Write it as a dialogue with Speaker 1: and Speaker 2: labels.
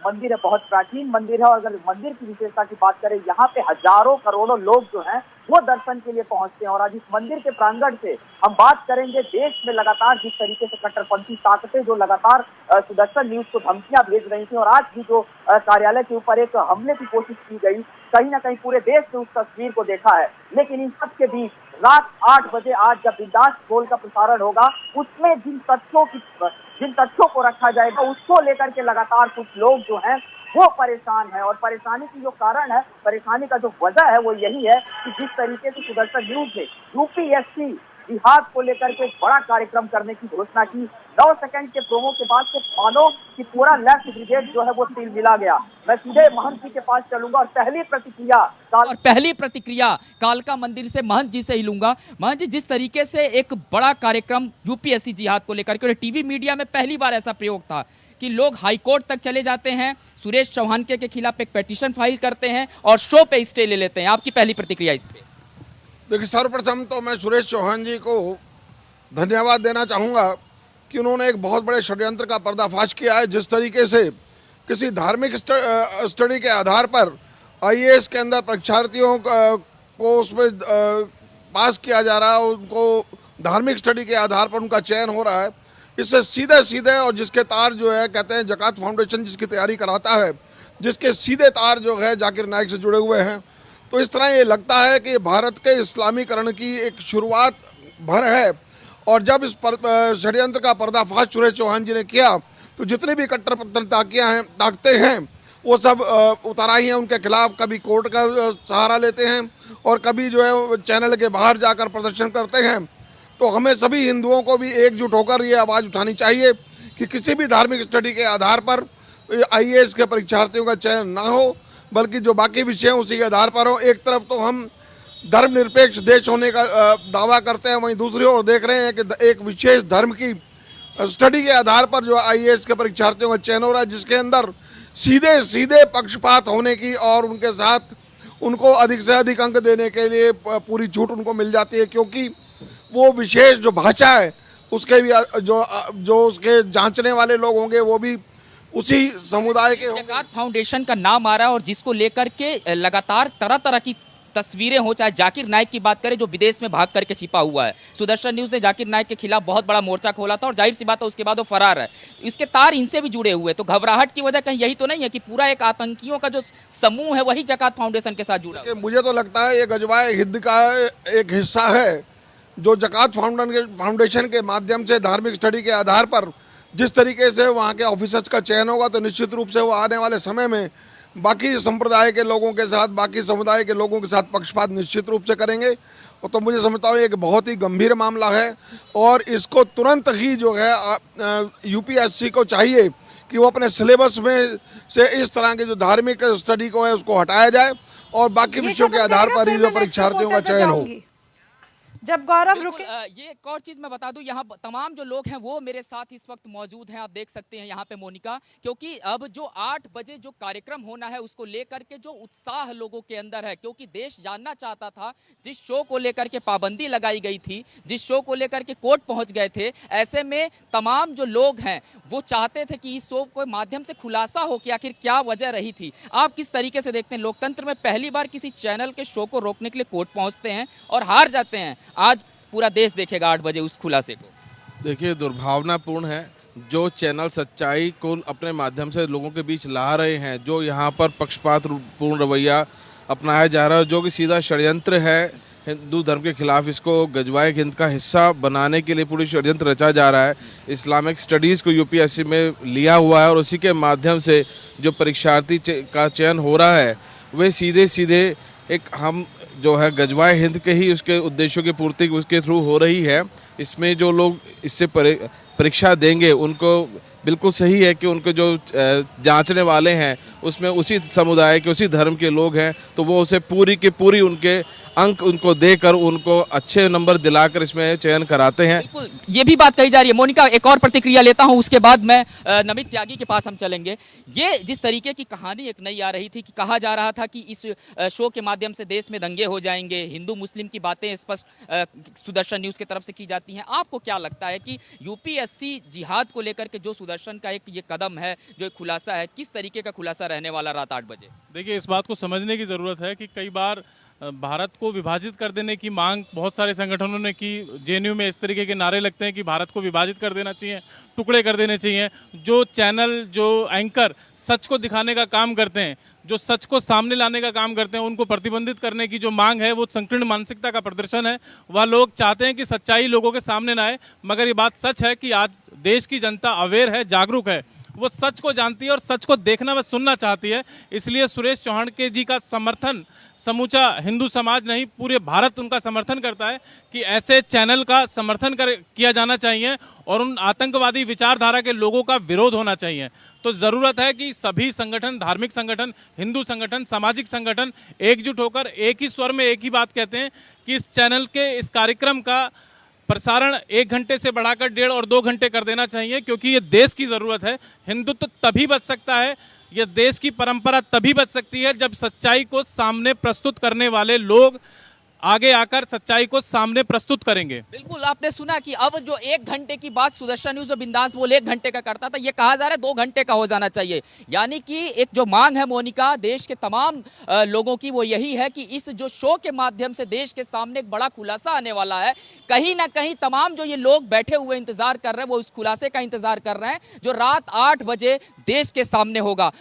Speaker 1: मंदिर है, बहुत प्राचीन मंदिर है। और अगर मंदिर की विशेषता की बात करें, यहाँ पे हजारों करोड़ों लोग जो हैं वो दर्शन के लिए पहुंचते हैं। और आज इस मंदिर के प्रांगण से हम बात करेंगे देश में लगातार जिस तरीके से कट्टरपंथी ताकतें जो लगातार सुदर्शन न्यूज को धमकियां भेज रही थी, और आज भी जो कार्यालय के ऊपर एक हमले की कोशिश की गई, कहीं ना कहीं पूरे देश ने उस तस्वीर को देखा है। लेकिन इन सब के बीच रात 8 बजे आज जब बिंदास बोल का प्रसारण होगा, उसमें जिन तथ्यों को रखा जाएगा उसको लेकर के लगातार कुछ लोग जो हैं वो परेशान है। और परेशानी की जो कारण है, परेशानी का जो वजह है वो यही है कि जिस तरीके से सुदर्शन न्यूज ने यूपीएससी जिहाद को लेकर के बड़ा कार्यक्रम करने की घोषणा की, 9 सेकंड के प्रोमो के बाद से मानो कि पूरा लेफ्ट ब्रिगेड जो है वो तिल मिला गया। मैं सीधे महंत जी के पास चलूंगा और पहली प्रतिक्रिया कालका मंदिर से महंत जी से ही लूंगा। महंत जी, जिस तरीके से एक बड़ा कार्यक्रम यूपीएससी जिहाद को लेकर के, टीवी मीडिया में पहली बार ऐसा प्रयोग था कि लोग हाईकोर्ट तक चले जाते हैं, सुरेश चौहान के खिलाफ एक पिटीशन फाइल करते हैं और शो पे स्टे ले लेते हैं, आपकी पहली प्रतिक्रिया इस पे?
Speaker 2: देखिए, सर्वप्रथम तो मैं सुरेश चौहान जी को धन्यवाद देना चाहूँगा कि उन्होंने एक बहुत बड़े षड्यंत्र का पर्दाफाश किया है। जिस तरीके से किसी धार्मिक स्टडी के आधार पर आईएएस के अंदर परीक्षार्थियों को उसमें पास किया जा रहा है, उनको धार्मिक स्टडी के आधार पर उनका चयन हो रहा है, इससे सीधे सीधे, और जिसके तार जो है कहते हैं जकात फाउंडेशन जिसकी तैयारी कराता है, जिसके सीधे तार जो है जाकिर नाइक से जुड़े हुए हैं। तो इस तरह ये लगता है कि भारत के इस्लामीकरण की एक शुरुआत भर है। और जब इस षड्यंत्र का पर्दाफाश सुरेश चौहान जी ने किया, तो जितनी भी कट्टरपंथी ताकतें हैं वो सब उतराई हैं उनके खिलाफ। कभी कोर्ट का सहारा लेते हैं और कभी जो है चैनल के बाहर जाकर प्रदर्शन करते हैं। तो हमें सभी हिंदुओं को भी एकजुट होकर ये आवाज़ उठानी चाहिए कि किसी भी धार्मिक स्टडी के आधार पर आईएएस के परीक्षार्थियों का चयन ना हो, बल्कि जो बाकी विषय हैं उसी के आधार पर हो। एक तरफ तो हम धर्मनिरपेक्ष देश होने का दावा करते हैं, वहीं दूसरी ओर देख रहे हैं कि एक विशेष धर्म की स्टडी के आधार पर जो आईएएस के परीक्षार्थियों का चयन हो रहा है, जिसके अंदर सीधे सीधे पक्षपात होने की और उनके साथ उनको अधिक से अधिक अंक देने के लिए पूरी छूट उनको मिल जाती है, क्योंकि वो विशेष जो भाषा है उसके भी जो उसके जांचने वाले लोग होंगे वो भी उसी समुदाय के होंगे।
Speaker 3: जकात फाउंडेशन का नाम आ रहा है और जिसको लेकर के लगातार तरह तरह की तस्वीरें हो, चाहे जाकिर नाइक की बात करें जो विदेश में भाग करके छिपा हुआ है। सुदर्शन न्यूज ने जाकिर नाइक के खिलाफ बहुत बड़ा मोर्चा खोला था और जाहिर सी बात है उसके बाद वो फरार है। इसके तार इनसे भी जुड़े हुए, तो घबराहट की वजह कहीं यही तो नहीं है कि पूरा एक आतंकियों का जो समूह है वही जकात फाउंडेशन के साथ जुड़ा है?
Speaker 2: मुझे तो लगता है ये गजवाए हिंद का एक हिस्सा है, जो जकात फाउंडेशन के माध्यम से धार्मिक स्टडी के आधार पर जिस तरीके से वहाँ के ऑफिसर्स का चयन होगा, तो निश्चित रूप से वो आने वाले समय में बाकी संप्रदाय के लोगों के साथ, बाकी समुदाय के लोगों के साथ पक्षपात निश्चित रूप से करेंगे। और तो मुझे समझता हूँ एक बहुत ही गंभीर मामला है और इसको तुरंत ही जो है यूपीएससी को चाहिए कि वो अपने सिलेबस में से इस तरह के जो धार्मिक स्टडी को है उसको हटाया जाए और बाकी विषयों के आधार पर ही जो परीक्षार्थियों का चयन हो।
Speaker 4: जब गौरव रुके,
Speaker 3: ये एक और चीज मैं बता दूं, यहाँ तमाम जो लोग हैं वो मेरे साथ इस वक्त मौजूद हैं, आप देख सकते हैं यहाँ पे मोनिका, क्योंकि अब जो 8 बजे जो कार्यक्रम होना है उसको लेकर के जो उत्साह लोगों के अंदर है, क्योंकि देश जानना चाहता था, जिस शो को लेकर के पाबंदी लगाई गई थी, जिस शो को लेकर के कोर्ट पहुंच गए थे, ऐसे में तमाम जो लोग हैं वो चाहते थे कि इस शो के माध्यम से खुलासा हो कि आखिर क्या वजह रही थी। आप किस तरीके से देखते हैं, लोकतंत्र में पहली बार किसी चैनल के शो को रोकने के लिए कोर्ट पहुंचते हैं और हार जाते हैं, आज पूरा देश देखेगा 8 बजे उस खुलासे को?
Speaker 5: देखिए, दुर्भावनापूर्ण है जो चैनल सच्चाई को अपने माध्यम से लोगों के बीच ला रहे हैं, जो यहाँ पर पक्षपात पूर्ण रवैया अपनाया जा रहा है, जो कि सीधा षड्यंत्र है हिंदू धर्म के खिलाफ। इसको गजवाए हिंद का हिस्सा बनाने के लिए पूरी षड्यंत्र रचा जा रहा है। इस्लामिक स्टडीज़ को यूपीएससी में लिया हुआ है और उसी के माध्यम से जो परीक्षार्थी का चयन हो रहा है वे सीधे सीधे एक हम जो है गजवाए हिंद के ही उसके उद्देश्यों की पूर्ति उसके थ्रू हो रही है। इसमें जो लोग इससे परीक्षा देंगे उनको बिल्कुल सही है कि उनको जो जांचने वाले हैं उसमें उसी समुदाय के उसी धर्म के लोग हैं, तो वो उसे पूरी की पूरी उनके अंक उनको देकर उनको अच्छे नंबर दिलाकर इसमें चयन कराते हैं।
Speaker 3: बिल्कुल, ये भी बात कही जा रही है। मोनिका, एक और प्रतिक्रिया लेता हूं, उसके बाद मैं नमित त्यागी के पास हम चलेंगे। ये जिस तरीके की कहानी एक नई आ रही थी कि कहा जा रहा था कि इस शो के माध्यम से देश में दंगे हो जाएंगे, हिंदू मुस्लिम की बातें स्पष्ट सुदर्शन न्यूज की तरफ से की जाती हैं, आपको क्या लगता है कि यूपीएससी जिहाद को लेकर के जो सुदर्शन का एक ये कदम है, जो एक खुलासा है, किस तरीके का खुलासा रहने वाला रात 8 बजे?
Speaker 6: देखिए, इस बात को समझने की ज़रूरत है कि कई बार भारत को विभाजित कर देने की मांग बहुत सारे संगठनों ने की। जेएनयू में इस तरीके के नारे लगते हैं कि भारत को विभाजित कर देना चाहिए, टुकड़े कर देने चाहिए। जो चैनल, जो एंकर सच को दिखाने का काम करते हैं, जो सच को सामने लाने का काम करते हैं, उनको प्रतिबंधित करने की जो मांग है वो संकीर्ण मानसिकता का प्रदर्शन है। वह लोग चाहते हैं कि सच्चाई लोगों के सामने ना आए, मगर ये बात सच है कि आज देश की जनता अवेयर है, जागरूक है, वो सच को जानती है और सच को देखना व सुनना चाहती है। इसलिए सुरेश चौहान के जी का समर्थन समूचा हिंदू समाज नहीं, पूरे भारत उनका समर्थन करता है कि ऐसे चैनल का समर्थन किया जाना चाहिए और उन आतंकवादी विचारधारा के लोगों का विरोध होना चाहिए। तो ज़रूरत है कि सभी संगठन, धार्मिक संगठन, हिंदू संगठन, सामाजिक संगठन एकजुट होकर एक ही स्वर में एक ही बात कहते हैं कि इस चैनल के, इस कार्यक्रम का प्रसारण 1 घंटे से बढ़ाकर 1.5 और 2 घंटे कर देना चाहिए, क्योंकि ये देश की ज़रूरत है। हिंदुत्व तभी बच सकता है, ये देश की परंपरा तभी बच सकती है जब सच्चाई को सामने प्रस्तुत करने वाले लोग आगे आकर सच्चाई को सामने प्रस्तुत करेंगे।
Speaker 3: बिल्कुल, आपने सुना कि अब जो 1 घंटे की बात सुदर्शन न्यूज और बिंदास बोल 1 घंटे का करता था, ये कहा जा रहा है 2 घंटे का हो जाना चाहिए। यानी कि एक जो मांग है मोनिका देश के तमाम लोगों की, वो यही है कि इस जो शो के माध्यम से देश के सामने एक बड़ा खुलासा आने वाला है। कहीं ना कहीं तमाम जो ये लोग बैठे हुए इंतजार कर रहे हैं, वो उस खुलासे का इंतजार कर रहे हैं जो रात 8 बजे देश के सामने होगा।